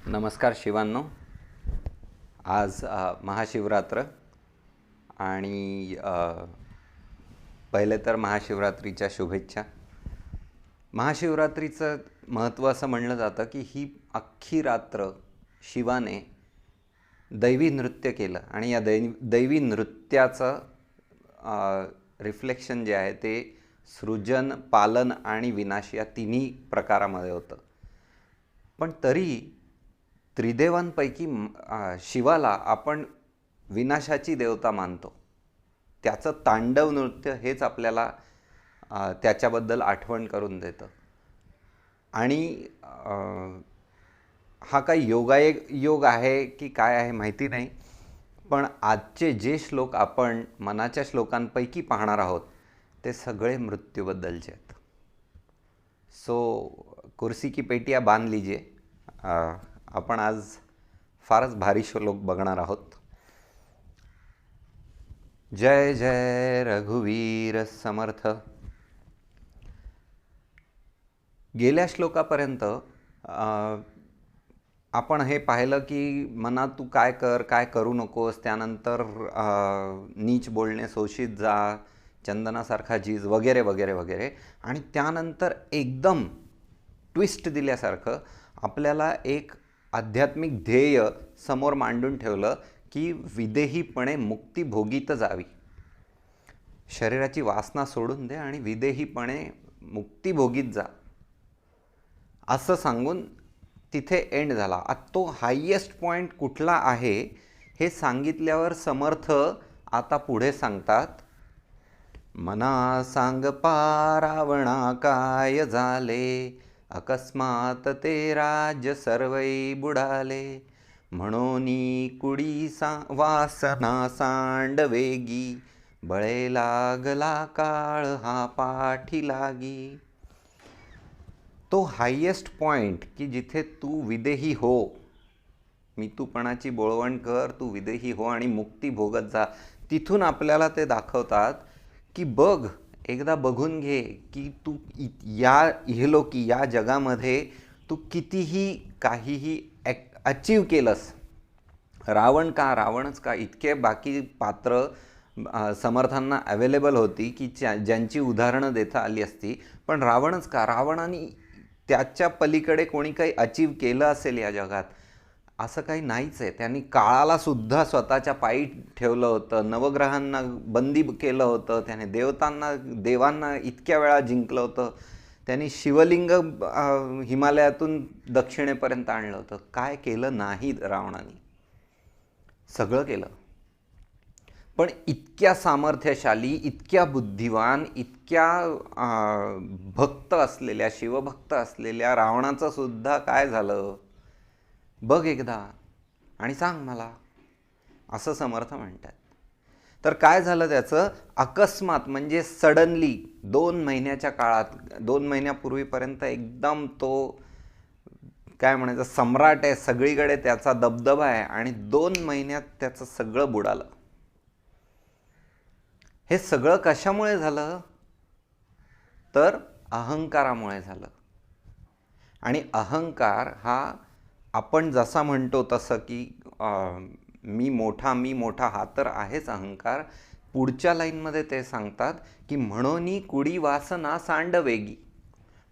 नमस्कार शिवांनो. आज महाशिवरात्र आणि पहिले तर महाशिवरात्रीच्या शुभेच्छा. महाशिवरात्रीचं महत्त्व असं म्हणलं जातं की ही अख्खी रात्र शिवाने दैवी नृत्य केलं आणि या दैवी नृत्याचं रिफ्लेक्शन जे आहे ते सृजन, पालन आणि विनाश या तिन्ही प्रकारामध्ये होतं. पण तरी त्रिदेवांपैकी शिवाला आपण विनाशाची देवता मानतो. त्याचं तांडव नृत्य हेच आपल्याला त्याच्याबद्दल आठवण करून देतं. आणि हा काही योग आहे की काय आहे माहिती नाही, पण आजचे जे श्लोक आपण मनाच्या श्लोकांपैकी पाहणार आहोत ते सगळे मृत्यूबद्दलचे आहेत. सो कुर्सी की पेटिया बांध लीजिए. आपण आज फारच भारी श्लोक बघणार आहोत. जय जय रघुवीर समर्थ. गेल्या श्लोकापर्यंत आपण हे पाहिलं की मना तू काय कर, काय करू नकोस, त्यानंतर नीच बोलणे सोशीत जा, चंदनासारखा झीज वगैरे वगैरे वगैरे. आणि त्यानंतर एकदम ट्विस्ट दिल्यासारखं आपल्याला एक आध्यात्मिक ध्येय समोर मांडून ठेवलं की विदेहीपणे मुक्ती भोगीत जावी. शरीराची वासना सोडून दे आणि विदेहीपणे मुक्ती भोगीत जा असं सांगून तिथे एंड झाला. तो हायेस्ट पॉईंट कुठला आहे हे सांगितल्यावर समर्थ आता पुढे सांगतात, मना सांग पा रावणा काय झाले, अकस्मात ते राज्य सर्वै बुडाले, म्हणोनी कुडी वासना सांडवेगी, बळे लागला काळ हा पाठी लागी. तो हायेस्ट पॉईंट की जिथे तू विदेही हो, मी तूपणाची बोळवण कर, तू विदेही हो आणि मुक्ती भोगत जा, तिथून आपल्याला ते दाखवतात की बघ, एकदा बघून घे की तू या इहलोकी या जगामध्ये तू कितीही काहीही अचीव केलंस. रावणच का, इतके बाकी पात्र समर्थांना अवेलेबल होती की ज्यांची उदाहरणं देता आली असती, पण रावणच का, रावणाने त्याच्या पलीकडे कोणी काही अचीव केलं असेल या जगात असं काही नाहीच आहे. त्यांनी काळाला सुद्धा स्वतःच्या पायी ठेवलं होतं, नवग्रहांना बंदी केलं होतं, त्याने देवांना इतक्या वेळा जिंकलं होतं, त्यांनी शिवलिंग हिमालयातून दक्षिणेपर्यंत आणलं होतं. काय केलं नाही रावणाने? सगळं केलं. पण इतक्या सामर्थ्यशाली, इतक्या बुद्धिवान, इतक्या भक्त असलेल्या, शिवभक्त असलेल्या रावणाचं सुद्धा काय झालं बघ एकदा आणि सांग मला, असं समर्थ म्हणतात. तर काय झालं त्याचं? अकस्मात म्हणजे सडनली 2 महिन्याच्या काळात, 2 महिन्यापूर्वीपर्यंत एकदम तो काय म्हणायचं सम्राट आहे, सगळीकडे त्याचा दबदबा आहे, आणि 2 महिन्यात त्याचं सगळं बुडालं. हे सगळं कशामुळे झालं? तर अहंकारामुळे झालं. आणि अहंकार हा आपण जसा म्हणतो तसं की मी मोठा हा तर आहेच अहंकार. पुढच्या लाईनमध्ये ते सांगतात की म्हणोनी कुडी वासना सांडवेगी,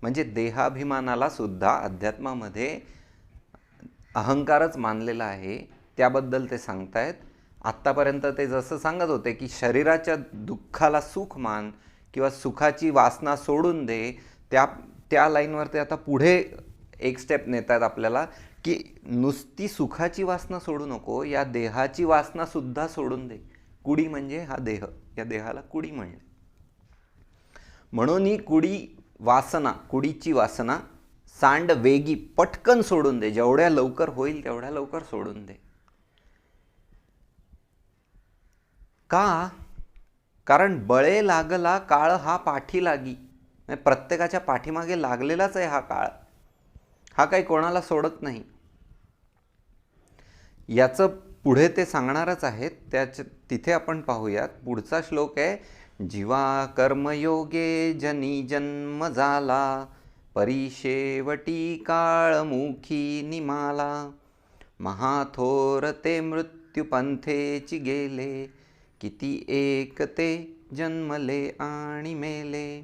म्हणजे देहाभिमानाला सुद्धा अध्यात्मामध्ये अहंकारच मानलेला आहे. त्याबद्दल ते सांगतायत. आत्तापर्यंत ते जसं सांगत होते की शरीराच्या दुःखाला सुख मान किंवा सुखाची वासना सोडून दे, त्या लाईनवर ते आता पुढे एक स्टेप नेत आहेत आपल्याला की नुसती सुखाची वासना सोडू नको, या देहाची वासना सुद्धा सोडून दे. कुडी म्हणजे हा देह, या देहाला कुडी म्हणले. म्हणून ही कुडीची वासना सांड वेगी, पटकन सोडून दे, जेवढ्या लवकर होईल तेवढ्या लवकर सोडून दे. का? कारण बळे लागला काळ हा पाठी लागी, प्रत्येकाच्या पाठीमागे लागलेलाच आहे हा काळ. हा काही कोणाला सोडत नाही. याचं पुढे ते सांगणारच आहेत. तिथे आपण पाहूयात. पुढचा श्लोक आहे, जीवा कर्मयोगे जनी जन्म झाला, परिशेवटी काळमुखी निमाला, महाथोर ते मृत्यू पंथेची गेले, किती एक ते जन्मले आणि मेले.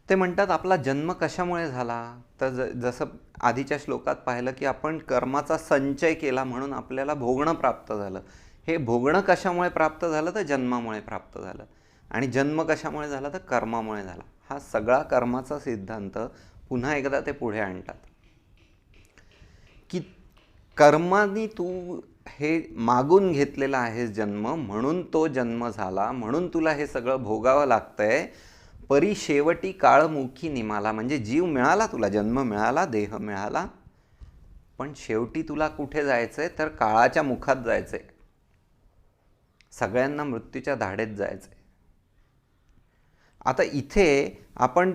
ते म्हणतात आपला जन्म कशामुळे झाला, तर जसं आधीच्या श्लोकात पाहिलं की आपण कर्माचा संचय केला म्हणून आपल्याला भोगणं प्राप्त झालं. हे भोगणं कशामुळे प्राप्त झालं, तर जन्मामुळे प्राप्त झालं. आणि जन्म कशामुळे झाला, तर कर्मामुळे झाला. हा सगळा कर्माचा सिद्धांत पुन्हा एकदा ते पुढे आणतात की कर्मानी तू हे मागून घेतलेला आहेस जन्म, म्हणून तो जन्म झाला, म्हणून तुला हे सगळं भोगावं लागतंय. परी शेवटी काळमुखी निमाला, म्हणजे जीव मिळाला तुला, जन्म मिळाला, देह मिळाला, पण शेवटी तुला कुठे जायचंय, तर काळाच्या मुखात जायचंय. सगळ्यांना मृत्यूच्या धाडेत जायचंय. आता इथे आपण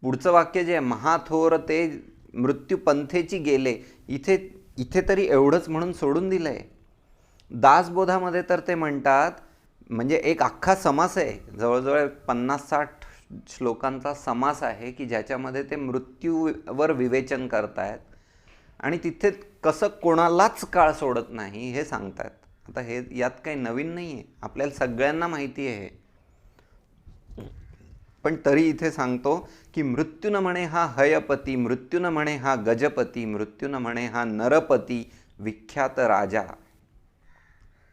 पुढचं वाक्य जे महाथोर ते मृत्यू पंथेची गेले, इथे तरी एवढंच म्हणून सोडून दिलंय. दासबोधामध्ये तर ते म्हणतात, म्हणजे एक अख्खा समास आहे, जवळजवळ 50-60 श्लोकांचा समास आहे की ज्याच्यामध्ये ते मृत्यूवर विवेचन करतायत आणि तिथे कसं कोणालाच काळ सोडत नाही हे सांगतायत. आता हे यात काही नवीन नाही आहे, आपल्याला सगळ्यांना माहिती आहे. पण तरी इथे सांगतो की मृत्यून म्हणे हा हयपती, मृत्यून म्हणे हा गजपती, मृत्यून म्हणे हा नरपती, विख्यात राजा.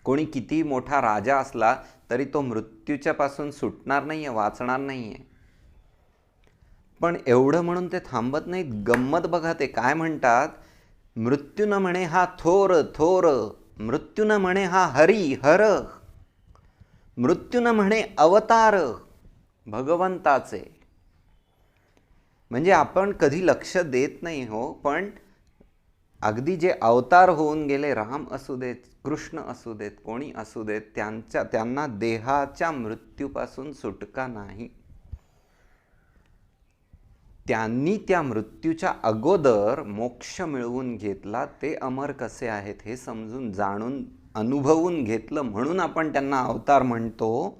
कोणी किती मोठा राजा असला तरी तो मृत्यूच्या पासून सुटणार नाहीये, वाचणार नाहीये. पण एवढं म्हणून ते थांबत नाहीत. गंमत बघा, ते काय म्हणतात, मृत्यून म्हणे हा थोर थोर, मृत्यून म्हणे हा हरी हर, मृत्यून म्हणे अवतार भगवंताचे. म्हणजे आपण कधी लक्ष देत नाही हो, पण अगदी जे अवतार होऊन गेले, राम असू देत, कृष्ण असू देत, कोणी असू देत, त्यांना देहाच्या मृत्यूपासून सुटका नाही. त्यांनी त्या मृत्यूच्या अगोदर मोक्ष मिळवून घेतला. ते अमर कसे आहेत हे समजून, जाणून, अनुभवून घेतलं म्हणून आपण त्यांना अवतार म्हणतो.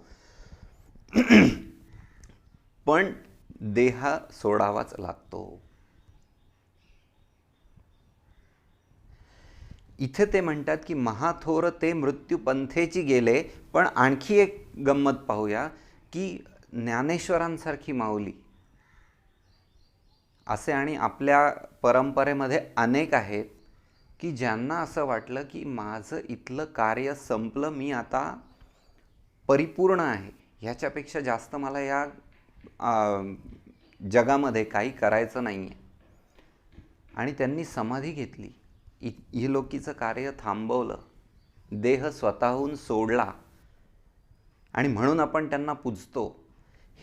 पण देह सोडावाच लागतो. इथे ते म्हणतात की महाथोर ते मृत्यू पंथेची गेले. पण आणखी एक गंमत पाहूया की ज्ञानेश्वरांसारखी माऊली असे आणि आपल्या परंपरेमध्ये अनेक आहेत की ज्यांना असं वाटलं की माझं इथलं कार्य संपलं, मी आता परिपूर्ण आहे, ह्याच्यापेक्षा जास्त मला या जगामध्ये काही करायचं नाही आहे. आणि त्यांनी समाधी घेतली, इहलोकीचं कार्य थांबवलं, देह स्वतःहून सोडला. आणि म्हणून आपण त्यांना पूजतो.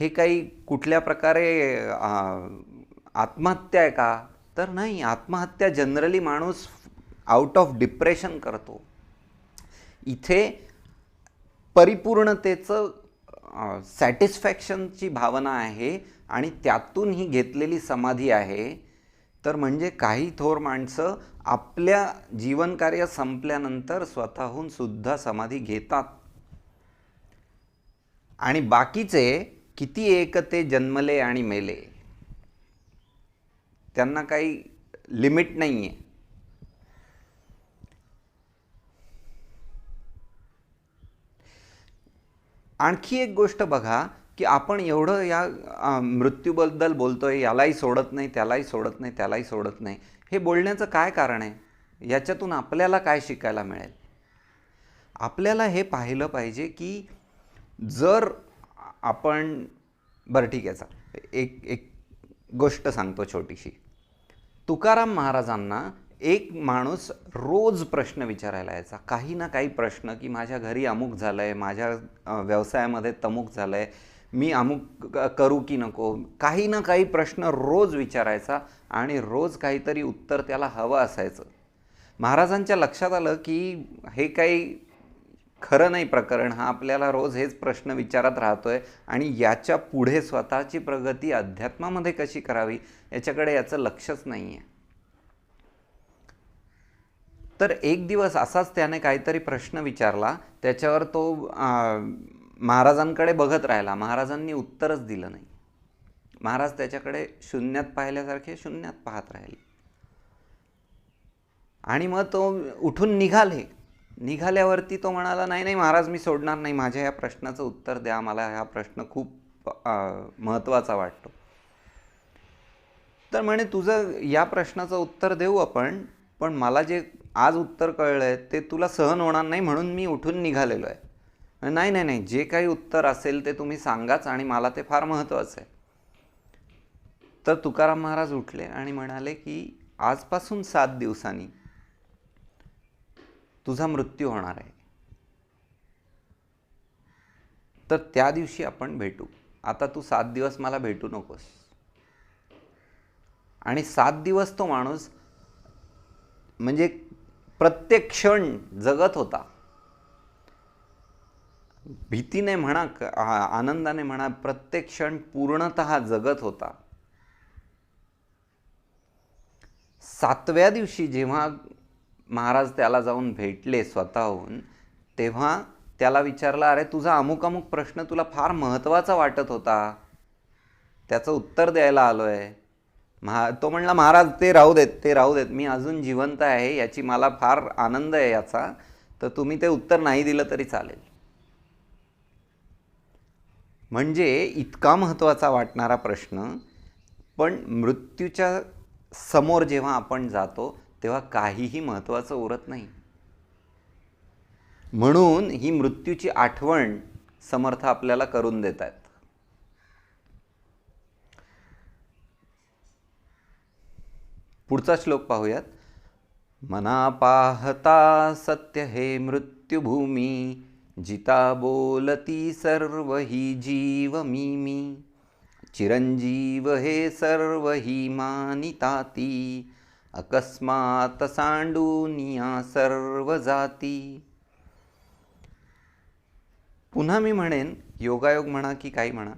हे काही कुठल्या प्रकारे आत्महत्या आहे का, तर नाही. आत्महत्या जनरली माणूस आउट ऑफ डिप्रेशन करतो. इथे परिपूर्णतेचं सॅटिस्फॅक्शनची भावना आहे आणि त्यातून ही घेतलेली समाधी आहे. तर म्हणजे काही थोर माणसं आपल्या जीवनकार्य संपल्यानंतर स्वतःहून सुद्धा समाधी घेतात. आणि बाकीचे किती एक ते जन्मले आणि मेले, त्यांना काही लिमिट नाही आहे. आणखी एक गोष्ट बघा की आपण एवढं या मृत्यूबद्दल बोलतोय, यालाही सोडत नाही, त्यालाही सोडत नाही, त्यालाही सोडत नाही. हे बोलण्याचं काय कारण आहे? याच्यातून आपल्याला काय शिकायला मिळेल? आपल्याला हे पाहिलं पाहिजे की जर आपण, बरं ठीक आहे, एक गोष्ट सांगतो छोटीशी. तुकाराम महाराजांना एक माणूस रोज प्रश्न विचारायला यायचा, काही ना काही प्रश्न, की माझ्या घरी अमुक झालंय, माझ्या व्यवसायामध्ये तमुक झालंय, मी अमुक करू की नको, काही ना काही प्रश्न रोज विचारायचा आणि रोज काहीतरी उत्तर त्याला हवं असायचं. महाराजांच्या लक्षात आलं की हे काही खरं नाही प्रकरण, हा आपल्याला रोज हेच प्रश्न विचारत राहतोय आणि याच्या पुढे स्वतःची प्रगती अध्यात्मामध्ये कशी करावी याच्याकडे याचं लक्षच नाही आहे. तर एक दिवस असाच त्याने काहीतरी प्रश्न विचारला, त्याच्यावर तो महाराजांकडे बघत राहिला. महाराजांनी उत्तरच दिलं नाही. महाराज त्याच्याकडे शून्यात पाहिल्यासारखे शून्यात पाहत राहिले. आणि मग तो उठून निघाल्यावरती तो म्हणाला, नाही नाही महाराज, मी सोडणार नाही, माझ्या या प्रश्नाचं उत्तर द्या, मला हा प्रश्न खूप महत्त्वाचा वाटतो. तर म्हणे, तुझं या प्रश्नाचं उत्तर देऊ आपण, पण मला जे आज उत्तर कळलं आहे ते तुला सहन होणार नाही, म्हणून मी उठून निघालेलो आहे. नाही नाही नाही, जे काही उत्तर असेल ते तुम्ही सांगाच, आणि मला ते फार महत्त्वाचं आहे. तर तुकाराम महाराज उठले आणि म्हणाले की आजपासून 7 दिवसांनी तुझा मृत्यू होणार आहे, तर त्या दिवशी आपण भेटू. आता तू 7 दिवस मला भेटू नकोस. आणि 7 दिवस तो माणूस म्हणजे प्रत्येक क्षण जगत होता. भीतीने म्हणा, आनंदाने म्हणा, प्रत्येक क्षण पूर्णतः जगत होता. 7व्या दिवशी जेव्हा महाराज त्याला जाऊन भेटले स्वतःहून, तेव्हा त्याला विचारलं, अरे तुझा अमुक अमुक प्रश्न तुला फार महत्त्वाचा वाटत होता, त्याचं उत्तर द्यायला आलो आहे. तो म्हणला, महाराज ते राहू देत, मी अजून जिवंत आहे, याची मला फार आनंद आहे याचा, तर तुम्ही ते उत्तर नाही दिलं तरी चालेल. म्हणजे इतका महत्त्वाचा वाटणारा प्रश्न, पण मृत्यूच्या समोर जेव्हा आपण जातो तेव्हा काहीही महत्त्वाचं उरत नाही. म्हणून ही मृत्यूची आठवण समर्थ आपल्याला करून देत आहेत. पुढचा श्लोक पाहूयात. मना पाहता सत्य हे मृत्युभूमी, जिता बोलती सर्व ही जीव मी. चिरंजीव हे सर्व ही मानिताती, अकस्मात सांडूनिया सर्व जाती. पुन्हा मी म्हणेन, योगायोग म्हणा की काही म्हणा,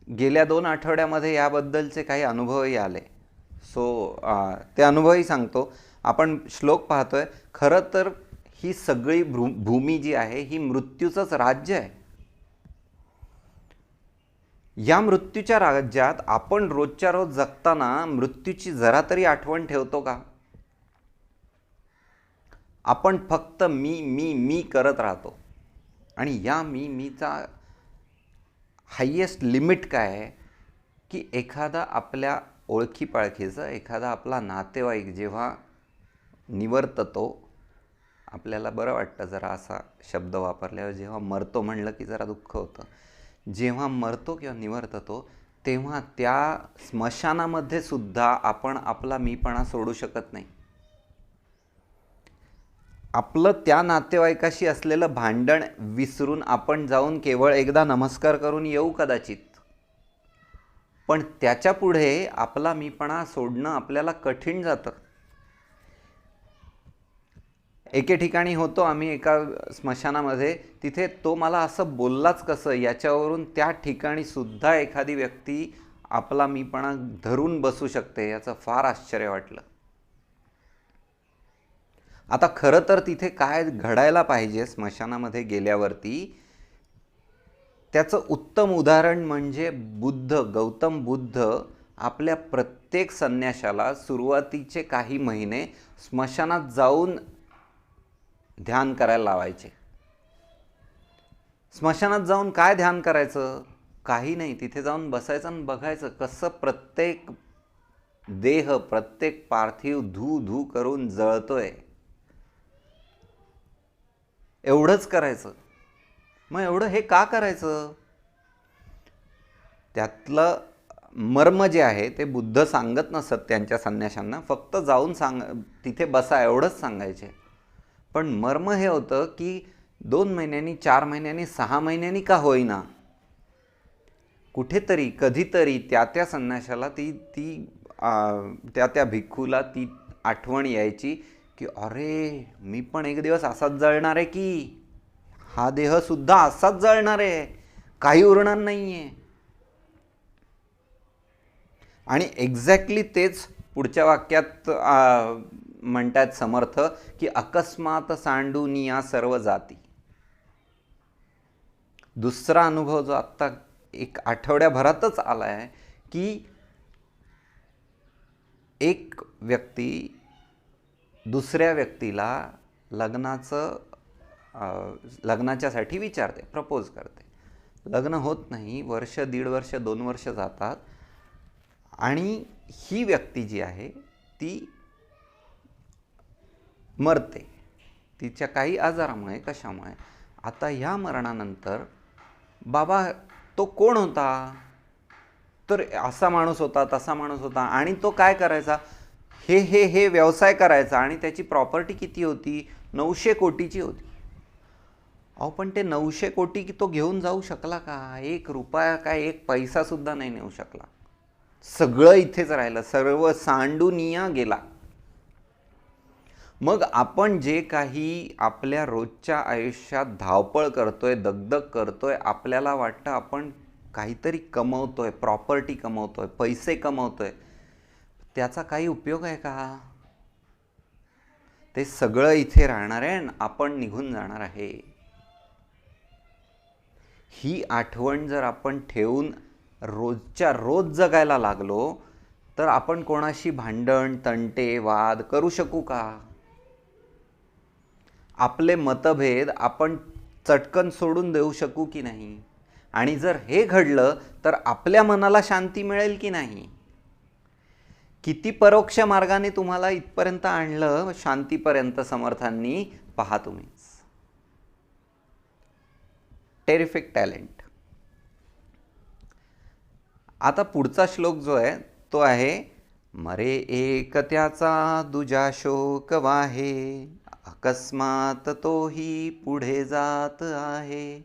गेल्या 2 आठवड्यामध्ये याबद्दलचे काही अनुभवही आले. ते अनुभवही सांगतो. आपण श्लोक पाहतोय, खरं तर ही सगळी भूमी जी आहे ही मृत्यूचंच राज्य आहे. या मृत्यूच्या राज्यात आपण रोजच्या रोज जगताना मृत्यूची जरा तरी आठवण ठेवतो का? आपण फक्त मी मी मी करत राहतो. आणि या मीचा हायेस्ट लिमिट काय आहे की एखादा आपल्या ओळखीपाळखीचा, एखादा आपला नातेवाईक जेव्हा निवर्ततो, आपल्याला बरं वाटतं जरा असा शब्द वापरल्यावर, जेव्हा मरतो म्हणलं की जरा दुःख होतं. जेव्हा मरतो किंवा निवर्ततो तेव्हा त्या स्मशानामध्ये सुद्धा आपण आपला मीपणा सोडू शकत नाही. आपलं त्या नातेवाईकाशी असलेलं भांडण विसरून आपण जाऊन केवळ एकदा नमस्कार करून येऊ कदाचित, पण त्याच्या पुढे आपला मीपणा सोडणं आपल्याला कठीण जातं. एके ठिकाणी होतो आम्ही एका स्मशानामध्ये, तिथे तो मला असं बोललाच कसं याच्यावरून त्या ठिकाणी सुद्धा एखादी व्यक्ती आपला मीपणा धरून बसू शकते, याचं फार आश्चर्य वाटलं. आता खरं तर तिथे काय घडायला पाहिजे स्मशानामध्ये गेल्यावरती, त्याचं उत्तम उदाहरण म्हणजे गौतम बुद्ध आपल्या प्रत्येक संन्याशाला सुरुवातीचे काही महिने स्मशानात जाऊन ध्यान करायला लावायचे. स्मशानात जाऊन काय ध्यान करायचं? काही नाही, तिथे जाऊन बसायचं आणि बघायचं कसं प्रत्येक देह, प्रत्येक पार्थिव धू धू करून जळतोय. एवढंच करायचं. मग एवढं हे का करायचं? त्यातलं मर्म जे आहे ते बुद्ध सांगत नसत त्यांच्या संन्याशांना, फक्त जाऊन तिथे बसा एवढंच सांगायचे. पण मर्म हे होतं की 2 महिन्यांनी, 4 महिन्यांनी, 6 महिन्यांनी का होईना, कुठेतरी कधीतरी त्या संन्याशाला त्या भिक्खूला ती आठवण यायची की अरे मी पण एक दिवस असाच जळणार आहे, की हा देह सुद्धा असाच जळणार आहे, काही उरणार नाहीये. आणि एक्झॅक्टली तेच पुढच्या वाक्यात म्हणतात समर्थ की अकस्मात सांडूनिया सर्व जाती. दुसरा अनुभव जो आत्ता 1 आठवड्याभरातच आला आहे की एक व्यक्ती दुसऱ्या व्यक्तीला लग्नाच्यासाठी विचारते, प्रपोज करते. लग्न होत नाही, वर्ष, 1.5 वर्ष, 2 वर्ष जातात आणि ही व्यक्ती जी आहे ती मरते तिच्या काही आजारामुळे, कशामुळे. आता ह्या मरणानंतर बाबा तो कोण होता, तर असा माणूस होता, तसा माणूस होता, आणि तो काय करायचा, हे हे हे व्यवसाय करायचा, आणि त्याची प्रॉपर्टी किती होती, 900 कोटीची होती. अहो पण ते 900 कोटी तो घेऊन जाऊ शकला का? 1 रुपया काय 1 पैसा सुद्धा नाही नेऊ शकला. सगळं इथेच राहिलं, सर्व सांडूनिया गेला. मग आपण जे काही आपल्या रोजच्या आयुष्यात धावपळ करतोय, दगदग करतोय, आपल्याला वाटतं आपण काहीतरी कमवतोय, प्रॉपर्टी कमवतोय, पैसे कमवतोय, त्याचा काही उपयोग आहे का? ते सगळं इथे राहणार आहे आणि आपण निघून जाणार आहे. ही आठवण जर आपण ठेवून रोजच्या रोज जगायला लागलो तर आपण कोणाशी भांडण, तंटे, वाद करू शकू का? आपले मतभेद आपण चटकन सोडून देऊ शकू की नाही? आणि जर हे घडलं तर आपल्या मनाला शांती मिळेल की नाही? किती परोक्ष मार्गाने तुम्हाला इथपर्यंत आणलं शांतीपर्यंत समर्थांनी, पहा तुम्हीच. Terrific talent. आता पुढचा श्लोक जो आहे तो आहे, मरे एक त्याचा दुजा शोक वाहे, अकस्मात तोही पुढे जात आहे.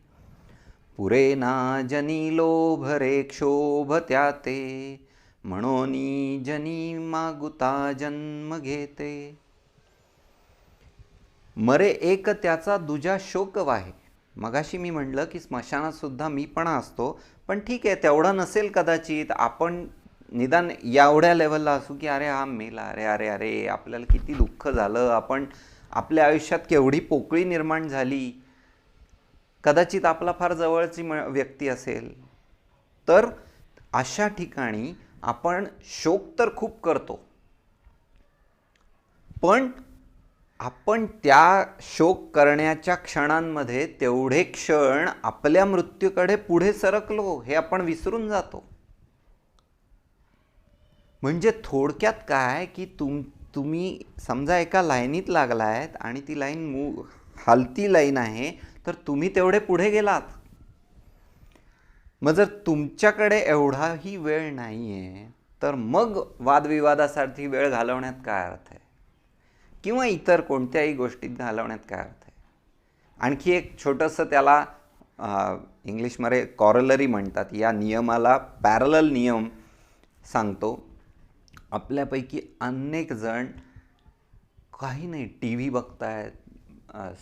पुरे ना जनी लोभ रे क्षोभ त्याते, म्हणोनी जनी मागुता जन्म घेते. मरे एक त्याचा दुजा शोक वाहे. मगाशी मी म्हटलं की स्मशानात सुद्धा मीपणा असतो, पण ठीक आहे तेवढा नसेल कदाचित. आपण निदान एवढ्या लेवलला असू की अरे हा मेला, अरे अरे अरे आपल्याला किती दुःख झालं, आपण आपल्या आयुष्यात केवढी पोकळी निर्माण झाली. कदाचित आपला फार जवळची व्यक्ती असेल, तर अशा ठिकाणी आपण शोक तर खूप करतो, पण आपण त्या शोक करण्याच्या क्षणांमध्ये तेवढे क्षण आपल्या मृत्यूकडे पुढे सरकलो हे आपण विसरून जातो. म्हणजे थोडक्यात काय की तुम्ही समजा एका लाईनीत लागलायत आणि ती लाईन हलती लाईन आहे, तर तुम्ही तेवढे पुढे गेलात. मग जर तुमच्याकडे एवढाही वेळ नाही आहे तर मग वादविवादासाठी वेळ घालवण्यात काय अर्थ आहे, किंवा इतर कोणत्याही गोष्टीत घालवण्यात काय अर्थ आहे. आणखी एक छोटंसं त्याला इंग्लिशमध्ये कॉरलरी म्हणतात, या नियमाला पॅरलल नियम सांगतो. आपल्यापैकी अनेक जण काही नाही, टी व्ही बघतायत,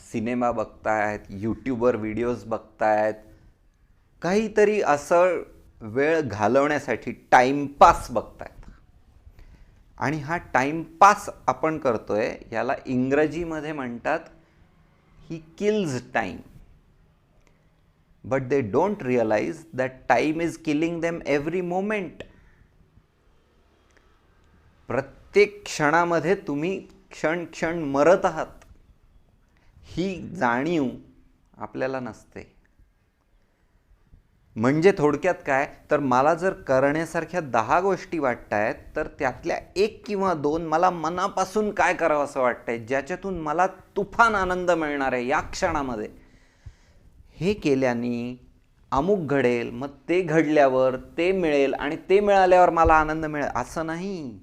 सिनेमा बघतायत, यूट्यूबवर व्हिडिओज बघतायत, काहीतरी असं वेळ घालवण्यासाठी टाईमपास बघतायत. आणि हा टाईमपास आपण करतोय, याला इंग्रजीमध्ये म्हणतात he kills time. But they don't realise that time is killing them every moment. प्रत्येक क्षणामध्ये तुम्ही क्षण क्षण मरत आहात, ही जाणीव आपल्याला नसते. म्हणजे थोडक्यात काय, तर मला जर करण्यासारख्या 10 गोष्टी वाटतायत, तर त्यातल्या 1 किंवा 2 मला मनापासून काय करावं असं वाटतंय, ज्याच्यातून मला तुफान आनंद मिळणार आहे या क्षणामध्ये. हे केल्याने अमुक घडेल, मग ते घडल्यावर ते मिळेल आणि ते मिळाल्यावर मला आनंद मिळेल असं नाही.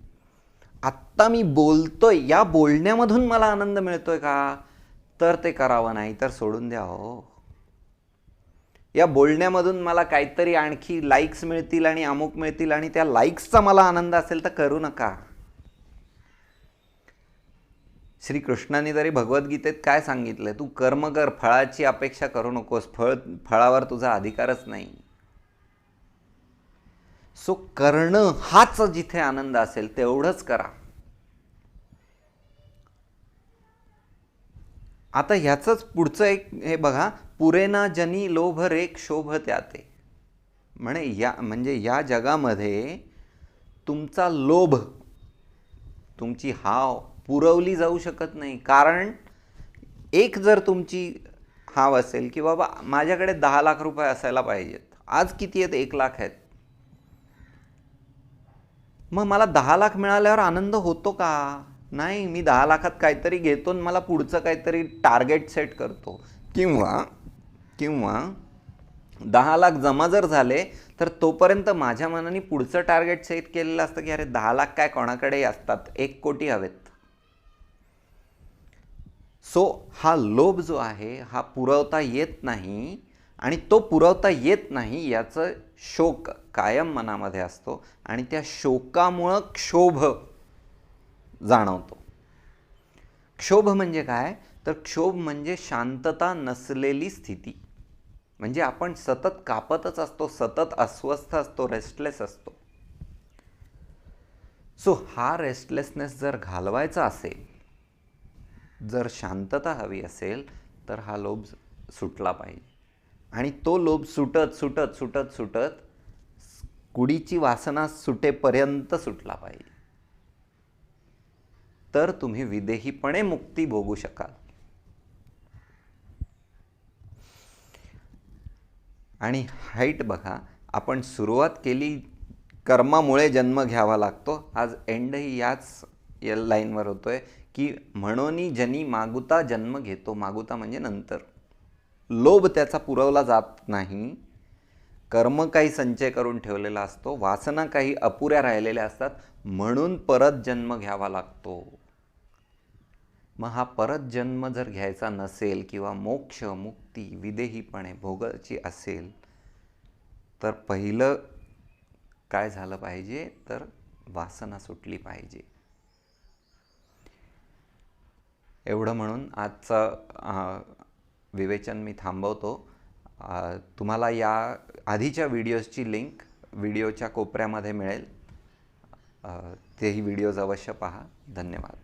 आत्ता मी बोलतोय, या बोलण्यामधून मला आनंद मिळतोय का, तर ते करावं, नाही तर सोडून द्या हो. या बोलण्यामधून मला काहीतरी आणखी लाईक्स मिळतील आणि अमुक मिळतील आणि त्या लाईक्सचा मला आनंद असेल तर करू नका. श्रीकृष्णाने तरी भगवद्गीतेत काय सांगितलंय, तू कर्म कर, फळाची अपेक्षा करू नकोस, फळावर तुझा अधिकारच नाही. सो करणं हाच जिथे आनंद असेल तेवढंच करा. आता ह्याचंच पुढचं एक हे बघा, पुरेना जनी लोभ रे क्षोभ त्याते. म्हणजे या जगामध्ये तुमचा लोभ, तुमची हाव पुरवली जाऊ शकत नाही. कारण एक जर तुमची हाव असेल की बाबा माझ्याकडे 10 लाख रुपये असायला पाहिजेत, आज किती आहेत? 1 लाख आहेत. मग मला 10 लाख मिळाल्यावर आनंद होतो का? नाही. मी 10 लाखात काहीतरी घेतो आणि मला पुढचं काहीतरी टार्गेट सेट करतो. किंवा 10 लाख जमा जर झाले तर तोपर्यंत माझ्या मनाने पुढचं टार्गेट सेट केलेलं असतं की अरे 10 लाख काय कोणाकडेही असतात, 1 कोटी हवेत. सो हा लोभ जो आहे हा पुरवता येत नाही, आणि तो पुरवता येत नाही याचं शोक कायम मनामध्ये असतो, आणि त्या शोकामुळं क्षोभ जाणवतो. क्षोभ म्हणजे काय? तर क्षोभ म्हणजे शांतता नसलेली स्थिती. म्हणजे आपण सतत कापतच असतो, सतत अस्वस्थ असतो, रेस्टलेस असतो. सो हा रेस्टलेसनेस जर घालवायचा असेल, जर शांतता हवी असेल, तर हा लोभ सुटला पाहिजे. आणि तो लोभ सुटत सुटत सुटत सुटत कुडीची वासना सुटेपर्यंत सुटला पाहिजे. तर तुम्ही विदेहीपणे मुक्ती भोगू शकाल. आणि हाईट बघा, आपण सुरुवात केली कर्मामुळे जन्म घ्यावा लागतो. आज एंडही याच लाईनवर होतोय की म्हणोनी जनी मागुता जन्म घेतो. मागुता म्हणजे नंतर. लोभ त्याचा पुरवला जात नाही. कर्म काही संचय करून ठेवलेला असतो, वासना काही अपुऱ्या राहिलेल्या असतात, म्हणून परत जन्म घ्यावा लागतो. मग हा परत जन्म जर घ्यायचा नसेल किंवा मोक्ष मुक्ती विदेहीपणे भोगायची असेल, तर पहिलं काय झालं पाहिजे? तर वासना सुटली पाहिजे. एवढं म्हणून आजचं विवेचन मी थांबवतो. तुम्हाला या आधीच्या व्हिडिओजची लिंक व्हिडिओच्या कोपऱ्यामध्ये मिळेल. तेही व्हिडिओज अवश्य पहा. धन्यवाद.